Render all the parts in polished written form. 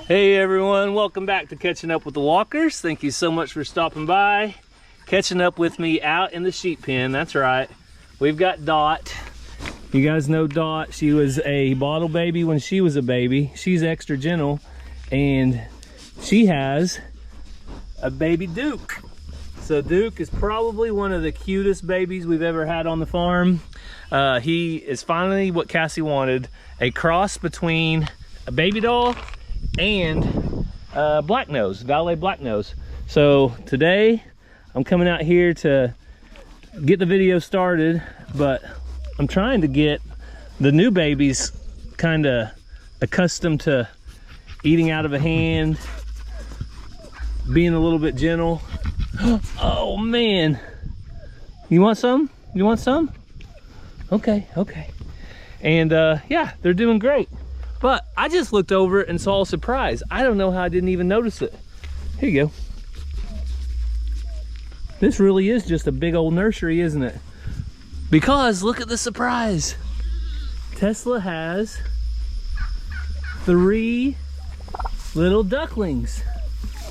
Hey everyone, welcome back to Catching Up with the Walkers. Thank you so much for stopping by, catching up with me out in the sheep pen. That's right, we've got Dot. You guys know Dot. She was a bottle baby when she was a baby. She's extra gentle, and she has a baby Duke. So Duke is probably one of the cutest babies we've ever had on the farm. He is finally what Cassie wanted, a cross between a baby doll and black nose, valet black nose. So today I'm coming out here to get the video started, but I'm trying to get the new babies kind of accustomed to eating out of a hand, being a little bit gentle. Oh man, you want some? You want some? Okay. And yeah, they're doing great. But I just looked over and saw a surprise. I don't know how I didn't even notice it. Here you go. This really is just a big old nursery, isn't it? Because look at the surprise. Tesla has 3 little ducklings.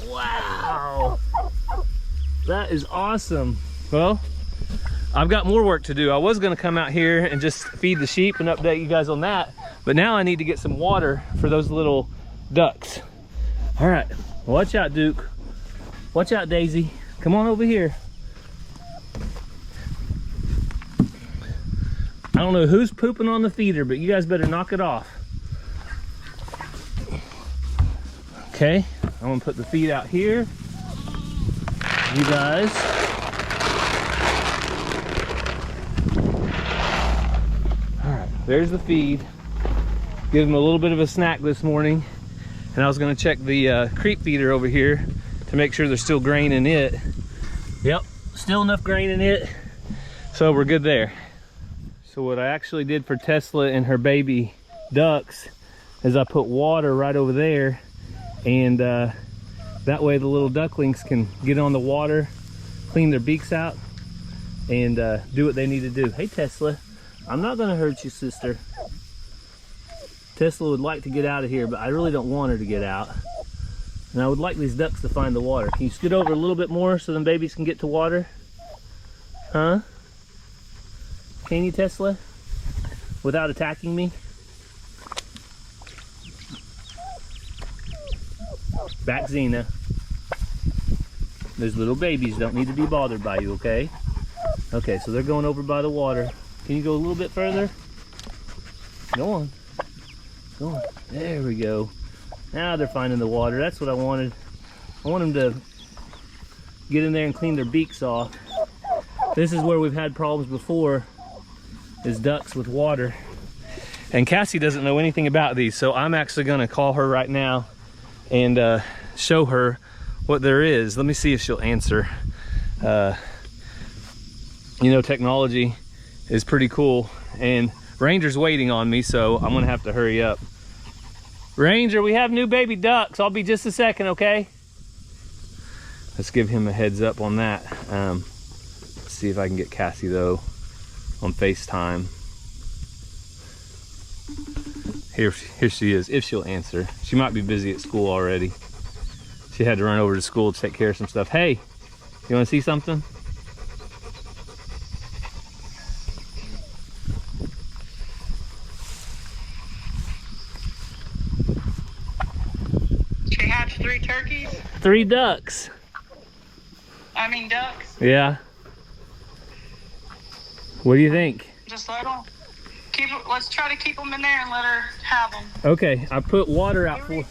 Wow. That is awesome. Well, I've got more work to do. I was gonna come out here and just feed the sheep and update you guys on that, but now I need to get some water for those little ducks. All right, watch out, Duke. Watch out, Daisy. Come on over here. I don't know who's pooping on the feeder, but you guys better knock it off. Okay, I'm gonna put the feed out here. You guys. There's the feed. Give them a little bit of a snack this morning. And I was gonna check the creep feeder over here to make sure there's still grain in it. Yep, still enough grain in it. So we're good there. So what I actually did for Tesla and her baby ducks is I put water right over there, and that way the little ducklings can get on the water, clean their beaks out, and do what they need to do. Hey Tesla. I'm not gonna hurt you, sister. Tesla would like to get out of here, but I really don't want her to get out. And I would like these ducks to find the water. Can you scoot over a little bit more so them babies can get to water? Huh? Can you, Tesla? Without attacking me? Back, Xena. Those little babies don't need to be bothered by you, okay? Okay, so they're going over by the water. Can you go a little bit further? Go on. Go on. There we go. Now they're finding the water. That's what I wanted. I want them to get in there and clean their beaks off. This is where we've had problems before, is ducks with water. And Cassie doesn't know anything about these, so I'm actually gonna call her right now and show her what there is. Let me see if she'll answer. You know, technology is pretty cool, and Ranger's waiting on me, so I'm gonna have to hurry up. Ranger, we have new baby ducks. I'll be just a second, okay? Let's give him a heads up on that. Let's see if I can get Cassie though on FaceTime. Here she is, if she'll answer. She might be busy at school already. She had to run over to school to take care of some stuff. Hey, you wanna see something? She hatched 3 turkeys? 3 ducks. I mean ducks? Yeah. What do you think? Just little? Let's try to keep them in there and let her have them. Okay, I put water out for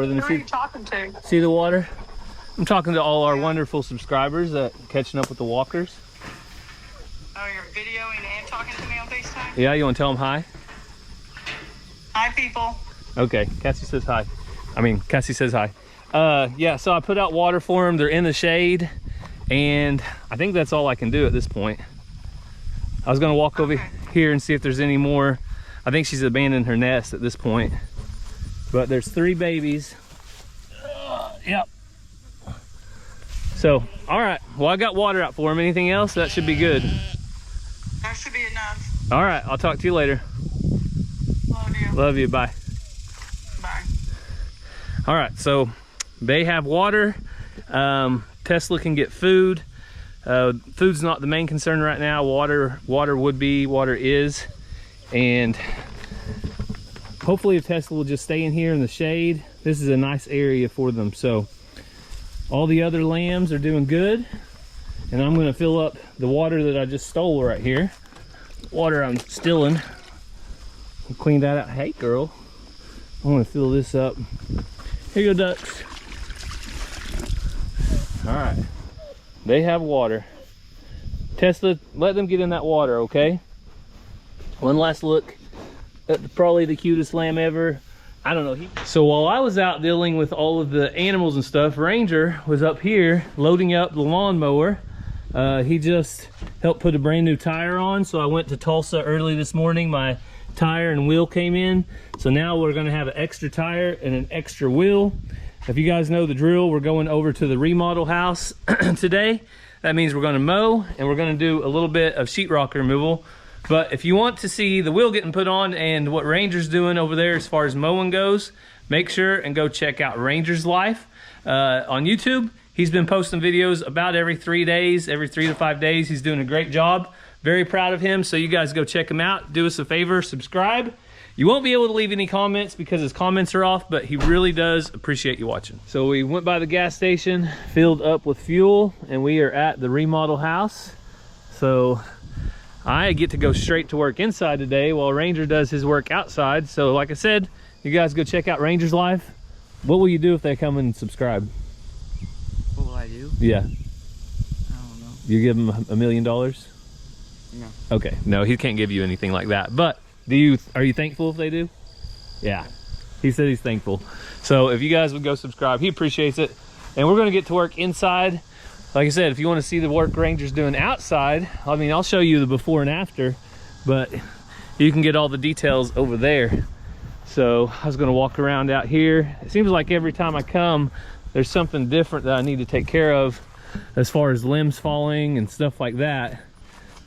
them. Who are you talking to? See the water? I'm talking to all our wonderful subscribers at Catching Up with the Walkers. Oh, you're videoing and talking to me on FaceTime? Yeah, you want to tell them hi? Hi, people. Okay, Cassie says hi. Cassie says hi. Yeah, so I put out water for them. They're in the shade, and I think that's all I can do at this point. I was gonna walk over here and see if there's any more. I think she's abandoned her nest at this point. But there's 3 babies. Yep. So, all right. Well, I got water out for them. Anything else? That should be good. That should be enough. All right. I'll talk to you later. Love you. Love you. Bye. Bye. All right, so they have water. Tesla can get food. Food's not the main concern right now. Water would be, water is. And hopefully if Tesla will just stay in here in the shade, this is a nice area for them. So all the other lambs are doing good. And I'm gonna fill up the water that I just stole right here. Water I'm stealing. I'll clean that out. Hey girl, I'm gonna fill this up. Here you go, ducks. All right, they have water. Tesla, let them get in that water, okay? One last look at probably the cutest lamb ever. I don't know. So while I was out dealing with all of the animals and stuff, Ranger was up here loading up the lawnmower. He just helped put a brand new tire on. So I went to Tulsa early this morning. My tire and wheel came in. So now we're gonna have an extra tire and an extra wheel. If you guys know the drill, we're going over to the remodel house today. That means we're gonna mow and we're gonna do a little bit of sheetrock removal. But if you want to see the wheel getting put on and what Ranger's doing over there as far as mowing goes, make sure and go check out Ranger's Life on YouTube. He's been posting videos about every 3 days, every 3 to 5 days. He's doing a great job. Very proud of him. So you guys go check him out. Do us a favor, subscribe. You won't be able to leave any comments because his comments are off, but he really does appreciate you watching. So we went by the gas station, filled up with fuel, and we are at the remodel house. So I get to go straight to work inside today while Ranger does his work outside. So like I said, you guys go check out Ranger's Life. What will you do if they come and subscribe? What will I do? Yeah. I don't know. You give them $1 million? No. Okay, no, he can't give you anything like that. But are you thankful if they do? Yeah, he said he's thankful. So if you guys would go subscribe, he appreciates it. And we're gonna get to work inside. Like I said, if you want to see the work Ranger's doing outside, I mean, I'll show you the before and after, but you can get all the details over there. So I was gonna walk around out here. It seems like every time I come, there's something different that I need to take care of as far as limbs falling and stuff like that.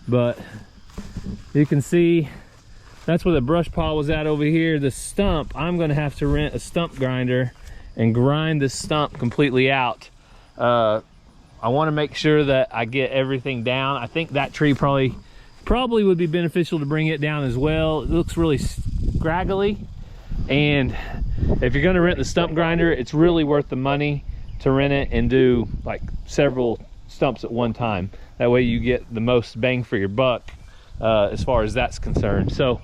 But you can see that's where the brush pile was at over here. The stump, I'm gonna have to rent a stump grinder and grind this stump completely out. I want to make sure that I get everything down. I think that tree probably would be beneficial to bring it down as well. It looks really scraggly, and if you're going to rent the stump grinder, it's really worth the money to rent it and do like several stumps at one time. That way you get the most bang for your buck as far as that's concerned. So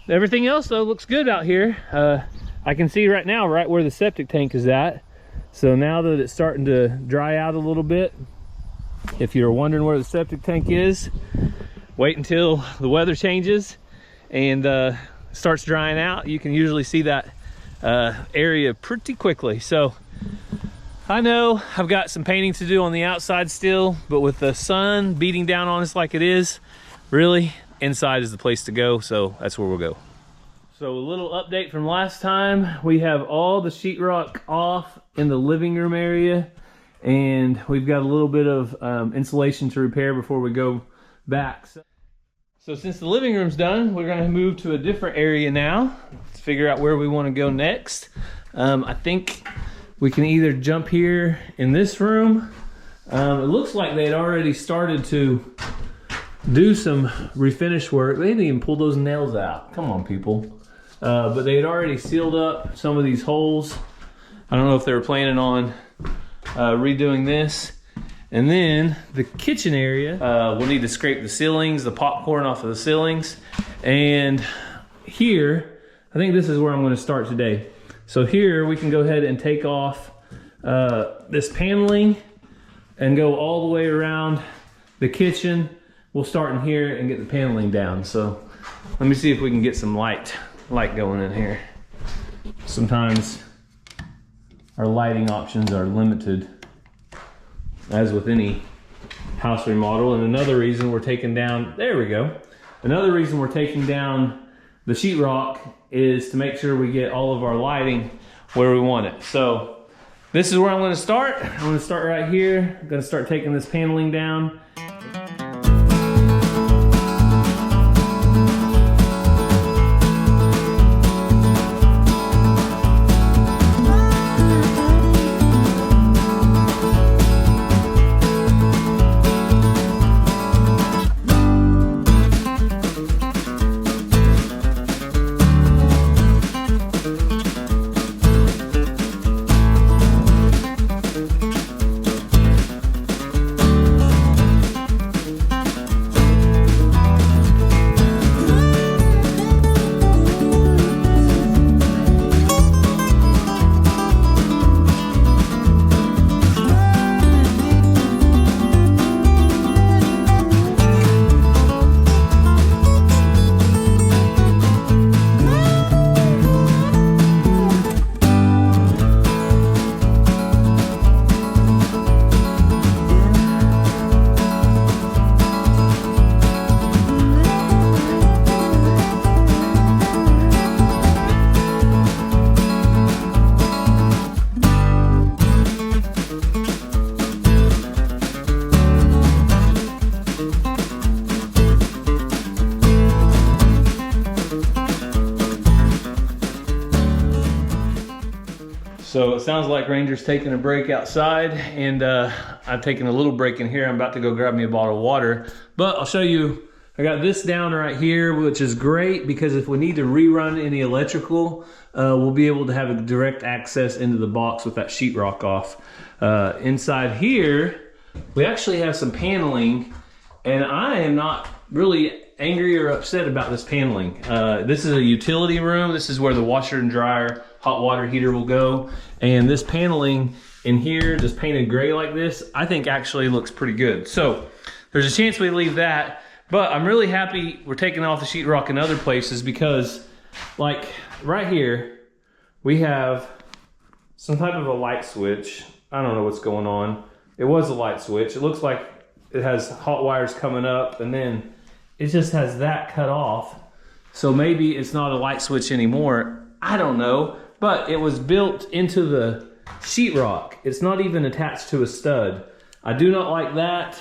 everything else though looks good out here. I can see right now right where the septic tank is at. So now that it's starting to dry out a little bit, if you're wondering where the septic tank is, wait until the weather changes and starts drying out. You can usually see that area pretty quickly. So I know I've got some painting to do on the outside still, but with the sun beating down on us like it is, really inside is the place to go. So that's where we'll go. So a little update from last time. We have all the sheetrock off in the living room area, and we've got a little bit of insulation to repair before we go back. So since the living room's done, we're gonna move to a different area now to figure out where we wanna go next. I think we can either jump here in this room. It looks like they'd already started to do some refinish work. They didn't even pull those nails out. Come on, people. But they had already sealed up some of these holes. I don't know if they were planning on redoing this. And then the kitchen area, we'll need to scrape the ceilings, the popcorn off of the ceilings. And here, I think this is where I'm gonna start today. So here we can go ahead and take off this paneling and go all the way around the kitchen. We'll start in here and get the paneling down. So let me see if we can get some light going in here. Sometimes our lighting options are limited, as with any house remodel. And another reason we're taking down, there we go. Another reason we're taking down the sheetrock is to make sure we get all of our lighting where we want it. So this is where I'm gonna start. I'm gonna start right here. I'm gonna start taking this paneling down. So it sounds like Ranger's taking a break outside, and I've taken a little break in here. I'm about to go grab me a bottle of water, but I'll show you. I got this down right here, which is great because if we need to rerun any electrical, we'll be able to have a direct access into the box with that sheetrock off. Inside here, we actually have some paneling, and I am not really angry or upset about this paneling. This is a utility room. This is where the washer and dryer, hot water heater will go. And this paneling in here, just painted gray like this, I think actually looks pretty good. So there's a chance we leave that. But I'm really happy we're taking off the sheetrock in other places because, like, right here, we have some type of a light switch. I don't know what's going on. It was a light switch. It looks like it has hot wires coming up, and then it just has that cut off. So maybe it's not a light switch anymore. I don't know. But it was built into the sheetrock. It's not even attached to a stud. I do not like that.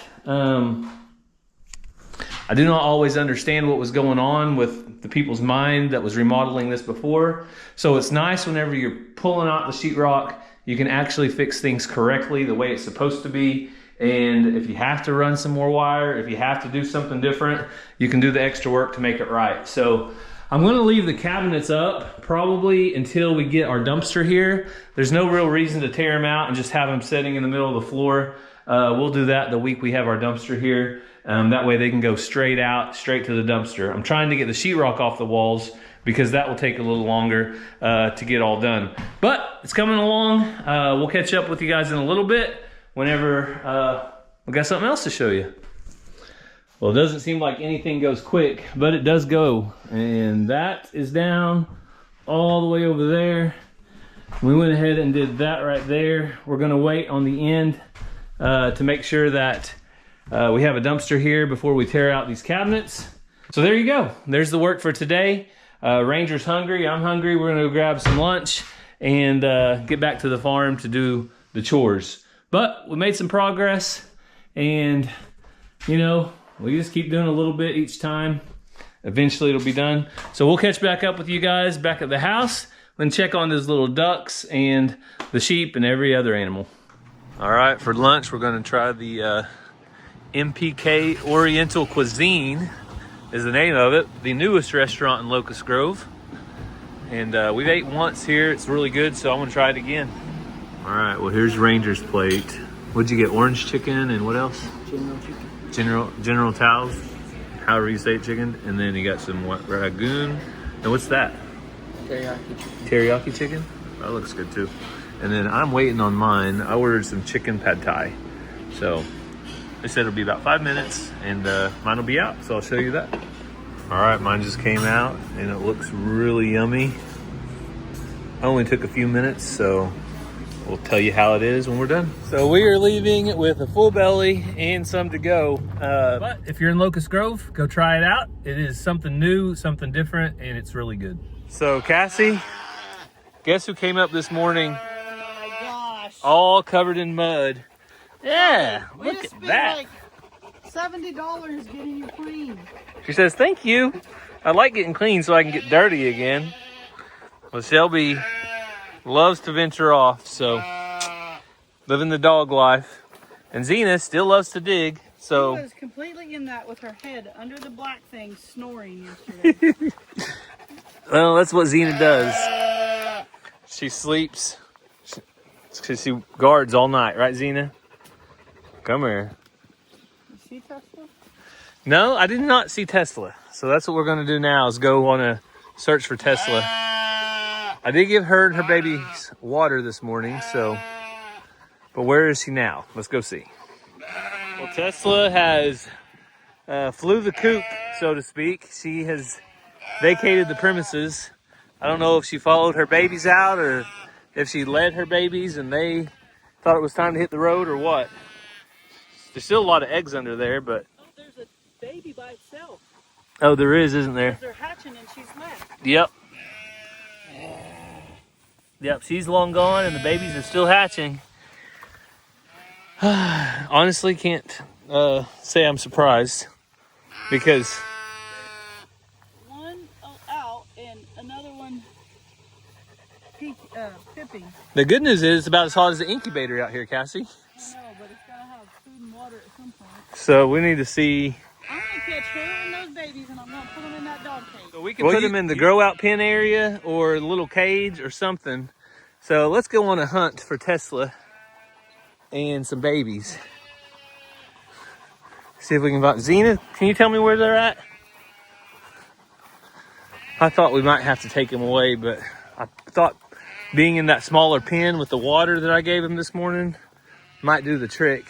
I do not always understand what was going on with the people's mind that was remodeling this before. So it's nice whenever you're pulling out the sheetrock, you can actually fix things correctly the way it's supposed to be. And if you have to run some more wire, if you have to do something different, you can do the extra work to make it right. So I'm going to leave the cabinets up probably until we get our dumpster here. There's no real reason to tear them out and just have them sitting in the middle of the floor. We'll do that the week we have our dumpster here. That way they can go straight out, straight to the dumpster. I'm trying to get the sheetrock off the walls because that will take a little longer to get all done. But it's coming along. We'll catch up with you guys in a little bit whenever we got something else to show you. Well, it doesn't seem like anything goes quick, but it does go. And that is down all the way over there. We went ahead and did that right there. We're gonna wait on the end to make sure that we have a dumpster here before we tear out these cabinets. So there you go. There's the work for today. Ranger's hungry, I'm hungry. We're gonna go grab some lunch and get back to the farm to do the chores. But we made some progress, and you know, we just keep doing a little bit each time. Eventually it'll be done. So we'll catch back up with you guys back at the house and check on those little ducks and the sheep and every other animal. All right, for lunch we're gonna try the MPK Oriental Cuisine is the name of it. The newest restaurant in Locust Grove. And we've ate once here. It's really good, so I'm gonna try it again. All right, well here's Ranger's plate. What'd you get, orange chicken and what else? General chicken. General Tao's, however you say it, chicken. And then you got some ragoon. And what's that? Teriyaki chicken. Teriyaki chicken? That looks good too. And then I'm waiting on mine. I ordered some chicken pad thai. So they said it'll be about 5 minutes and mine will be out. So I'll show you that. All right, mine just came out and it looks really yummy. Only took a few minutes, so we'll tell you how it is when we're done. So we are leaving with a full belly and some to go. But if you're in Locust Grove, go try it out. It is something new, something different, and it's really good. So Cassie, guess who came up this morning? Oh my gosh. All covered in mud. Yeah, We look just at spent that. like $70 getting you clean. She says, thank you. I like getting clean so I can get dirty again. Well, Shelby loves to venture off, so living the dog life. And Zena still loves to dig, so. She was completely in that with her head under the black thing snoring yesterday. Well, that's what Zena does. She sleeps because she guards all night, right, Zena? Come here. You see Tesla? No, I did not see Tesla. So that's what we're going to do now is go on a search for Tesla. I did give her and her babies water this morning, so. But where is she now? Let's go see. Well, Tesla has flew the coop, so to speak. She has vacated the premises. I don't know if she followed her babies out or if she led her babies and they thought it was time to hit the road or what. There's still a lot of eggs under there, but. Oh, there's a baby by itself. Oh, there is, isn't there? They're hatching and she's left. Yep. Yep, she's long gone and the babies are still hatching. Honestly, can't say I'm surprised because One out and another one peeked pipping. The good news is it's about as hot as the incubator out here, Cassie. I know, but it's gotta have food and water at some point. So we need to see. I'm gonna catch her and those babies, and I'm gonna put them in that dog cage. So we can put them in the grow out pen area or a little cage or something. So let's go on a hunt for Tesla and some babies. See if we can find Xena. Can you tell me where they're at? I thought we might have to take them away, but I thought being in that smaller pen with the water that I gave them this morning might do the trick.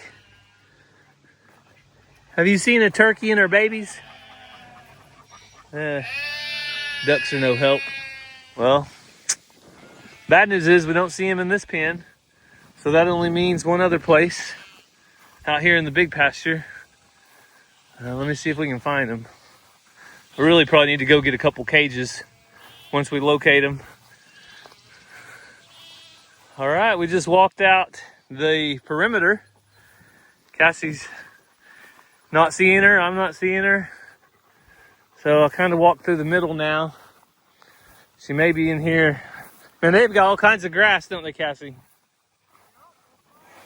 Have you seen a turkey and her babies? Ducks are no help. Well, bad news is we don't see them in this pen. So that only means one other place out here in the big pasture. Let me see if we can find them. We really probably need to go get a couple cages once we locate them. All right, we just walked out the perimeter. Cassie's not seeing her, I'm not seeing her. So I'll kind of walk through the middle now. She may be in here. Man, they've got all kinds of grass, don't they, Cassie?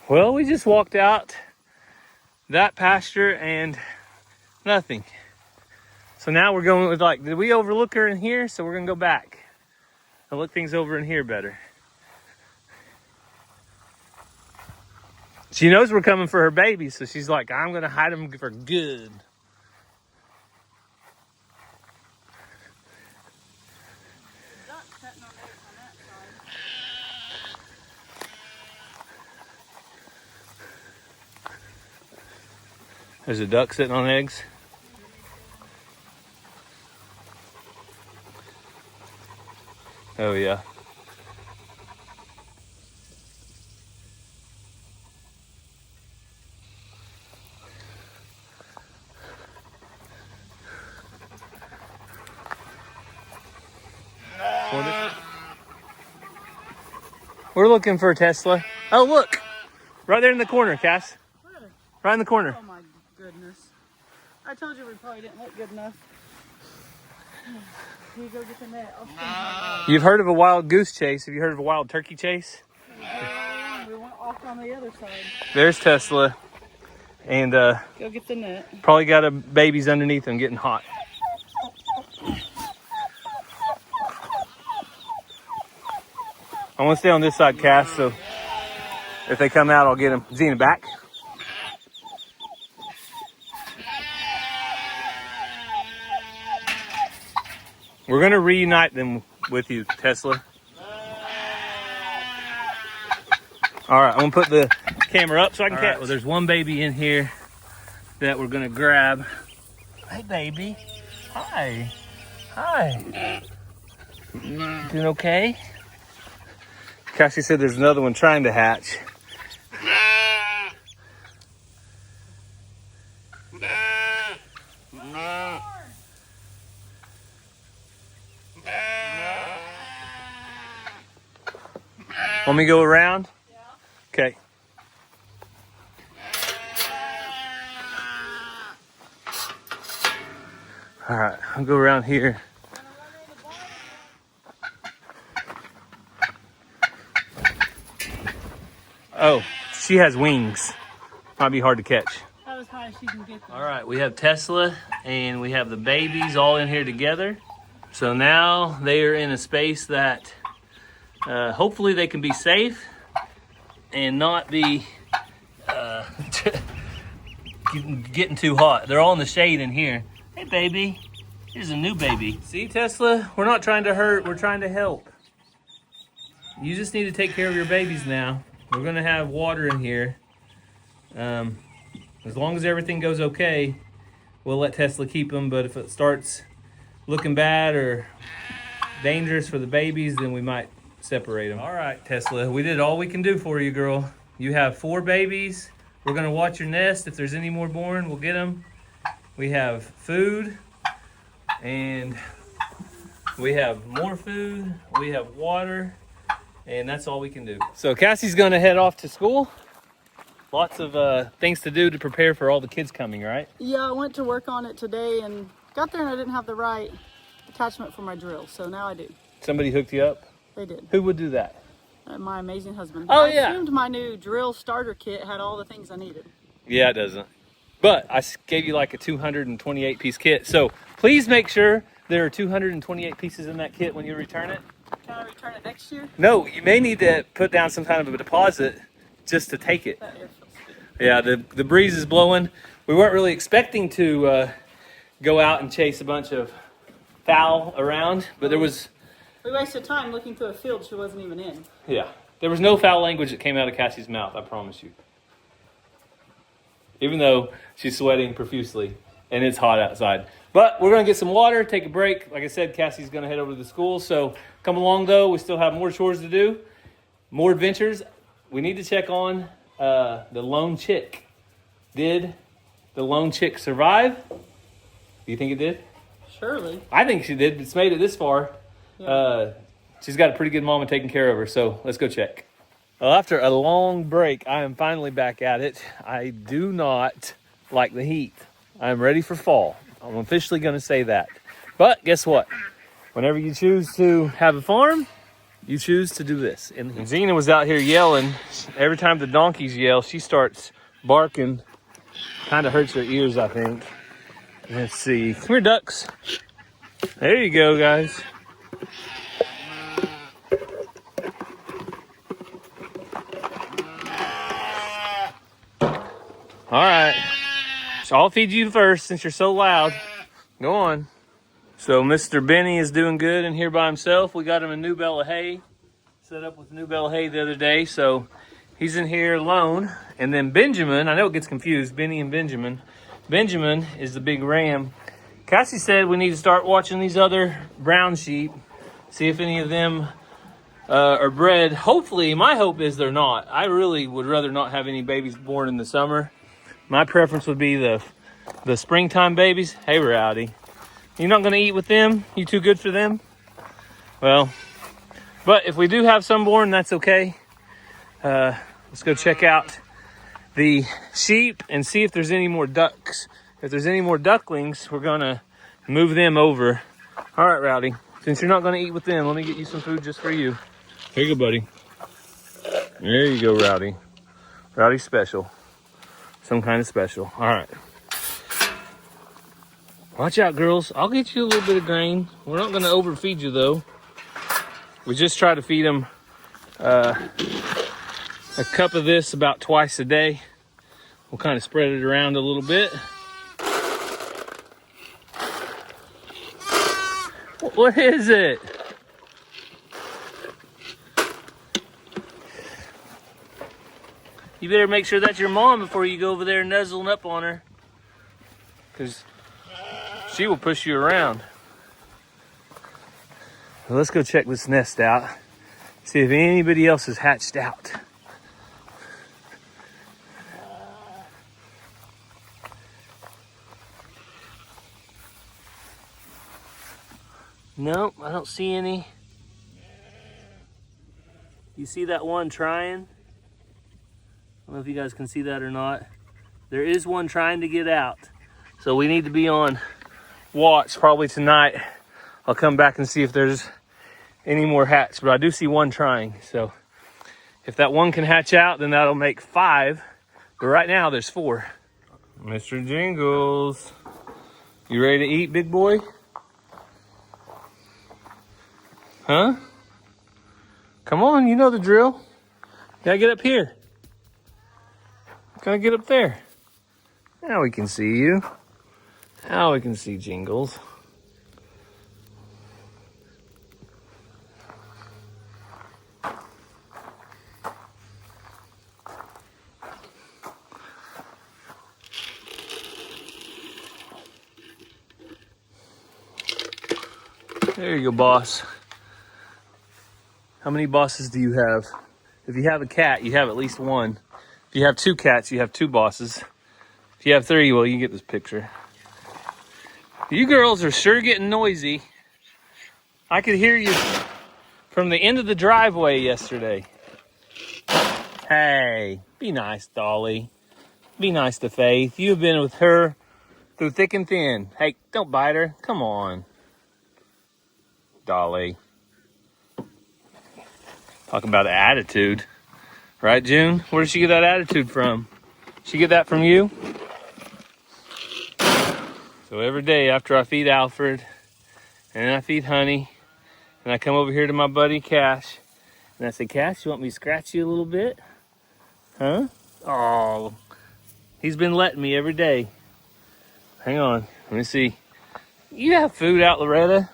Well, we just walked out that pasture and nothing. So now we're going with did we overlook her in here? So we're gonna go back and look things over in here better. She knows we're coming for her baby, so she's like, I'm gonna hide them for good. There's a duck sitting on eggs. Oh yeah. We're looking for Tesla. Oh look! Right there in the corner, Cass. Really? Right in the corner. Oh my goodness. I told you we probably didn't look good enough. Can you go get the net? I'll stand my dog. You've heard of a wild goose chase. Have you heard of a wild turkey chase? We went off on the other side. There's Tesla. And Go get the net. probably got a babies underneath them getting hot. I want to stay on this side, Cass, so if they come out, I'll get them. Xena, back. We're going to reunite them with you, Tesla. All right, I'm going to put the camera up so I can catch. Well, there's one baby in here that we're going to grab. Hey, baby. Hi. Hi. Doing okay? Cassie said there's another one trying to hatch. Want me to go around? Yeah. Okay. All right, I'll go around here. Oh, she has wings. Might be hard to catch. How as high as she can get them. All right, we have Tesla and we have the babies all in here together. So now they are in a space that hopefully they can be safe and not be getting too hot. They're all in the shade in here. Hey, baby. Here's a new baby. See, Tesla? We're not trying to hurt. We're trying to help. You just need to take care of your babies now. We're going to have water in here. As long as everything goes okay, we'll let Tesla keep them. But if it starts looking bad or dangerous for the babies, then we might separate them. All right, Tesla, we did all we can do for you, girl. You have 4 babies. We're going to watch your nest. If there's any more born, we'll get them. We have food, and we have more food. We have water, and that's all we can do. So Cassie's going to head off to school. Lots of things to do to prepare for all the kids coming, right? Yeah, I went to work on it today and got there and I didn't have the right attachment for my drill, so now I do. Somebody hooked you up? They did. Who would do that? My amazing husband. Oh, I yeah. assumed my new drill starter kit had all the things I needed. Yeah, it doesn't. But I gave you like a 228 piece kit. So please make sure there are 228 pieces in that kit when you return it. Can I return it next year? No, you may need to put down some kind of a deposit just to take it. That air feels good. Yeah, the breeze is blowing. We weren't really expecting to go out and chase a bunch of fowl around, but there was, We wasted time looking through a field she wasn't even in. yeah, there was no foul language that came out of Cassie's mouth, I promise you. Even though she's sweating profusely and it's hot outside. But we're going to get some water, take a break. Like I said, Cassie's going to head over to the school. So come along, though. We still have more chores to do, more adventures. We need to check on the lone chick. Did the lone chick survive? Do you think it did? Surely. I think she did. It's made it this far. Yeah. She's got a pretty good mama taking care of her. So let's go check. Well, after a long break, I am finally back at it. I do not like the heat. I'm ready for fall. I'm officially going to say that. But guess what? Whenever you choose to have a farm, you choose to do this. And Xena was out here yelling. Every time the donkeys yell, she starts barking. Kind of hurts her ears, I think. Let's see. Come here, ducks. There you go, guys. All right. So I'll feed you first since you're so loud. Go on. So Mr. Benny is doing good in here by himself. We got him a new bale of hay. Set up with new bale of hay the other day. So he's in here alone. And then Benjamin, I know it gets confused, Benny and Benjamin. Benjamin is the big ram. Cassie said we need to start watching these other brown sheep. See if any of them are bred. Hopefully, my hope is they're not. I really would rather not have any babies born in the summer. My preference would be the springtime babies. Hey, Rowdy. You're not going to eat with them? You too good for them? Well, but if we do have some born, that's okay. Let's go check out the sheep and see if there's any more ducks. If there's any more ducklings, we're going to move them over. All right, Rowdy. Since you're not going to eat with them, let me get you some food just for you. Here you go, buddy. There you go, Rowdy. Rowdy special. Some kind of special. All right. Watch out, girls. I'll get you a little bit of grain. We're not going to overfeed you, though. We just try to feed them a cup of this about twice a day. We'll kind of spread it around a little bit. What is it? You better make sure that's your mom before you go over there nuzzling up on her. Because she will push you around. Well, let's go check this nest out. See if anybody else has hatched out. Nope, I don't see any. You see that one trying? I don't know if you guys can see that or not. There is one trying to get out. So we need to be on watch probably tonight. I'll come back and see if there's any more hatch, but I do see one trying. So if that one can hatch out, then that'll make 5. But right now there's 4. Mr. Jingles, you ready to eat, big boy? Huh? Come on, you know the drill. Gotta get up here. Gotta get up there. Now we can see you. Now we can see Jingles. There you go, boss. How many bosses do you have? If you have a cat, you have at least one. If you have 2 cats, you have 2 bosses. If you have 3, well, you get this picture. You girls are sure getting noisy. I could hear you from the end of the driveway yesterday. Hey, be nice, Dolly. Be nice to Faith. You've been with her through thick and thin. Hey, don't bite her. Come on. Dolly. Talk about attitude. Right, June? Where did she get that attitude from? She get that from you? So every day after I feed Alfred, and then I feed Honey, and I come over here to my buddy Cash, and I say, Cash, you want me to scratch you a little bit? Huh? Oh, he's been letting me every day. Hang on, let me see. You have food out, Loretta?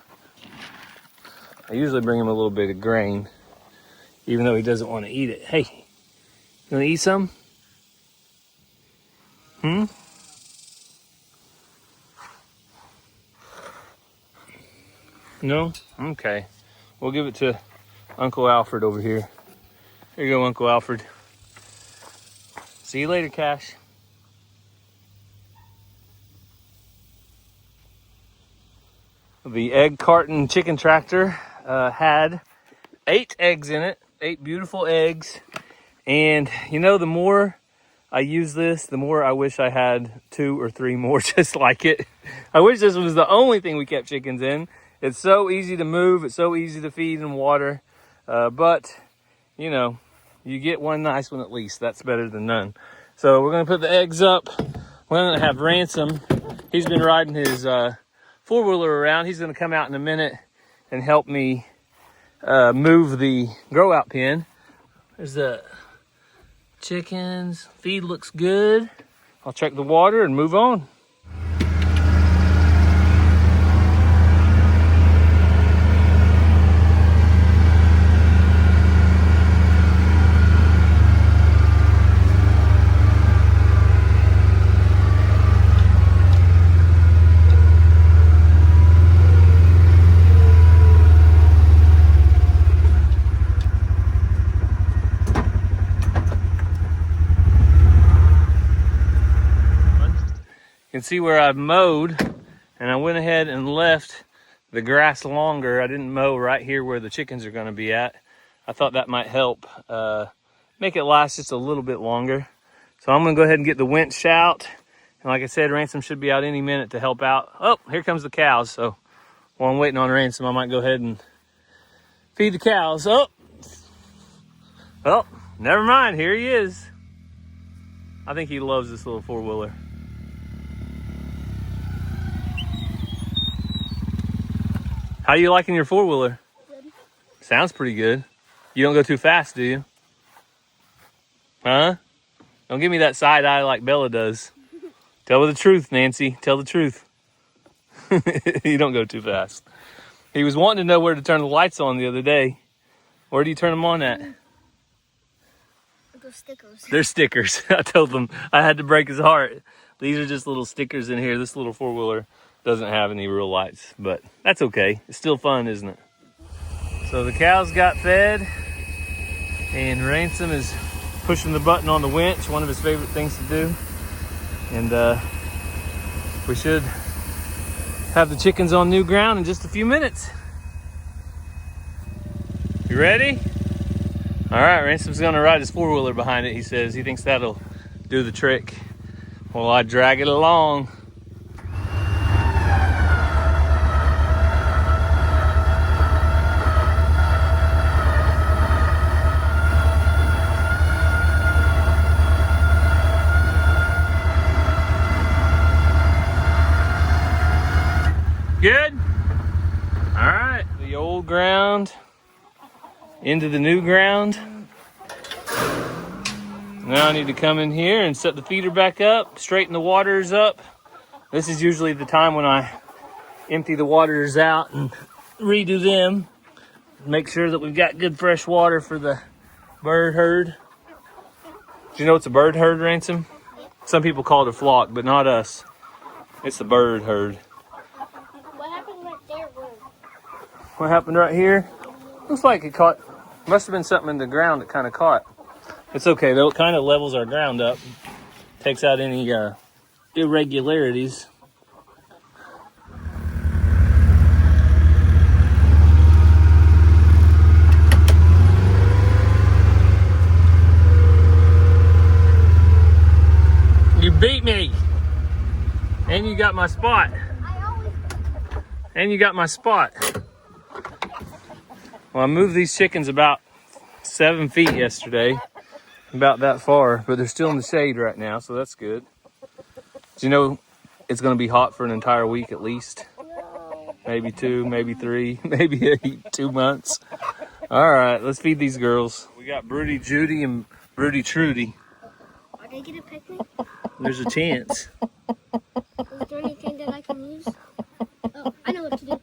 I usually bring him a little bit of grain, even though he doesn't want to eat it. Hey, you want to eat some? No? Okay. We'll give it to Uncle Alfred over here. Here you go, Uncle Alfred. See you later, Cash. The egg carton chicken tractor had 8 eggs in it, 8 beautiful eggs. And you know, the more I use this, the more I wish I had 2 or 3 more just like it. I wish this was the only thing we kept chickens in. It's so easy to move. It's so easy to feed and water. But, you know, you get one nice one at least. That's better than none. So we're going to put the eggs up. We're going to have Ransom. He's been riding his four-wheeler around. He's going to come out in a minute and help me move the grow-out pen. There's the chickens. Feed looks good. I'll check the water and move on. You can see where I've mowed, and I went ahead and left the grass longer. I didn't mow right here where the chickens are going to be at. I thought that might help make it last just a little bit longer. So I'm going to go ahead and get the winch out. And like I said, Ransom should be out any minute to help out. Oh, here comes the cows. So while I'm waiting on Ransom, I might go ahead and feed the cows. Oh, never mind. Here he is. I think he loves this little four-wheeler. How you liking your four-wheeler? Good. Sounds pretty good. You don't go too fast, do you? Huh? Don't give me that side eye like Bella does. Tell her the truth, Nancy. Tell the truth. You don't go too fast. He was wanting to know where to turn the lights on the other day. Where do you turn them on at? They're stickers. They're stickers. I told them I had to break his heart. These are just little stickers in here. This little four-wheeler doesn't have any real lights, but that's okay. It's still fun, isn't it? So the cows got fed, and Ransom is pushing the button on the winch, one of his favorite things to do. And we should have the chickens on new ground in just a few minutes. You ready? All right, Ransom's gonna ride his four-wheeler behind it. He says he thinks that'll do the trick while I drag it along. Good? All right, the old ground into the new ground. Now I need to come in here and set the feeder back up, straighten the waters up. This is usually the time when I empty the waters out and redo them. Make sure that we've got good fresh water for the bird herd. Do you know it's a bird herd, Ransom? Some people call it a flock, but not us. It's the bird herd. What happened right there? What happened right here? Looks like it caught, must have been something in the ground that kind of caught. It's okay though, it kind of levels our ground up. Takes out any irregularities. You beat me! And you got my spot. And you got my spot. Well, I moved these chickens about 7 feet yesterday, about that far, but they're still in the shade right now, so that's good. Do you know it's going to be hot for an entire week at least? Maybe 2, maybe 3, maybe 2 months. All right, let's feed these girls. We got Broody Judy and Broody Trudy. Are they gonna pick me? There's a chance. Is there anything that I can use? Oh, I know what to do.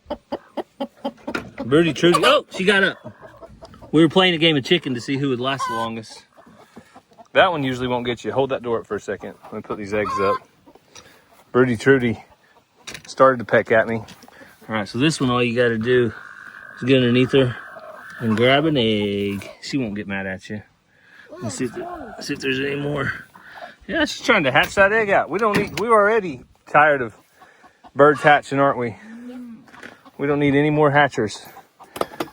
Broody Trudy. Oh, she got up. We were playing a game of chicken to see who would last the longest. That one usually won't get you. Hold that door up for a second. Let me put these eggs up. Broody Trudy started to peck at me. All right, so this one, all you got to do is get underneath her and grab an egg. She won't get mad at you. Let's see if there's any more. Yeah, she's trying to hatch that egg out. We're already tired of birds hatching, aren't we? We don't need any more hatchers.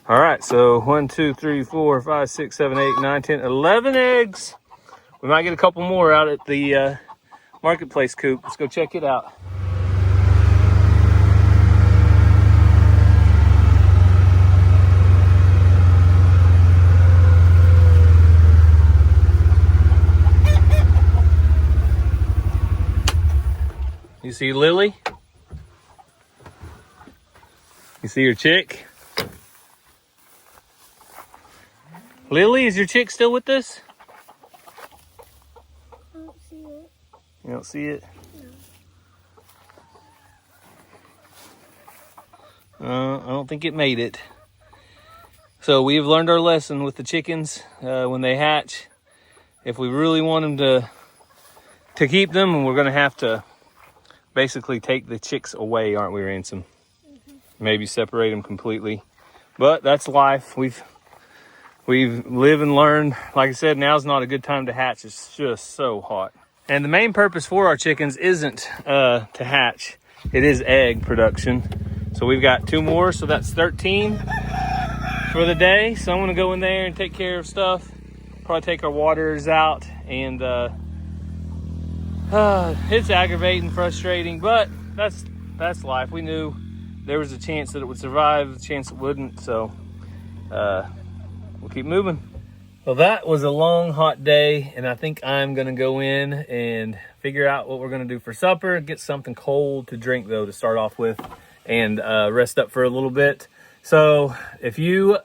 All right, so 1, 2, 3, 4, 5, 6, 7, 8, 9, 10, 11 eggs. We might get a couple more out at the marketplace coop. Let's go check it out. You see Lily? You see your chick? Lily, is your chick still with us? I don't see it. You don't see it? I don't think it made it. So we have learned our lesson with the chickens when they hatch. If we really want them to keep them, we're going to have to basically take the chicks away, aren't we, Ransom? Maybe separate them completely. But that's life. We've lived and learned. Like I said, now's not a good time to hatch. It's just so hot. And the main purpose for our chickens isn't to hatch. It is egg production. So we've got 2 more, so that's 13 for the day. So I'm gonna go in there and take care of stuff. Probably take our waters out, and it's aggravating, frustrating, but that's life. We knew there was a chance that it would survive, a chance it wouldn't, so we'll keep moving. Well, that was a long, hot day, and I think I'm gonna go in and figure out what we're gonna do for supper, get something cold to drink though to start off with, and rest up for a little bit. So if you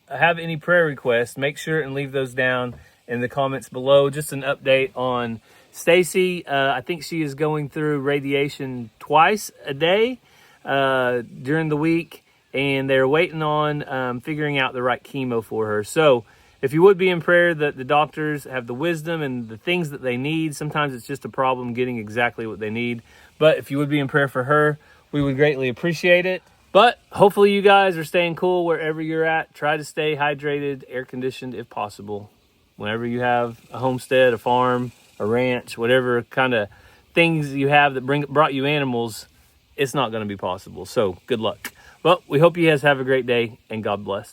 have any prayer requests, make sure and leave those down in the comments below. Just an update on Stacy. I think she is going through radiation twice a day during the week, and they're waiting on figuring out the right chemo for her. So if you would be in prayer that the doctors have the wisdom and the things that they need. Sometimes it's just a problem getting exactly what they need. But if you would be in prayer for her, we would greatly appreciate it. But hopefully you guys are staying cool wherever you're at. Try to stay hydrated, air conditioned if possible. Whenever you have a homestead, a farm, a ranch, whatever kind of things you have that brought you animals, it's not going to be possible. So good luck. Well, we hope you guys have a great day, and God bless.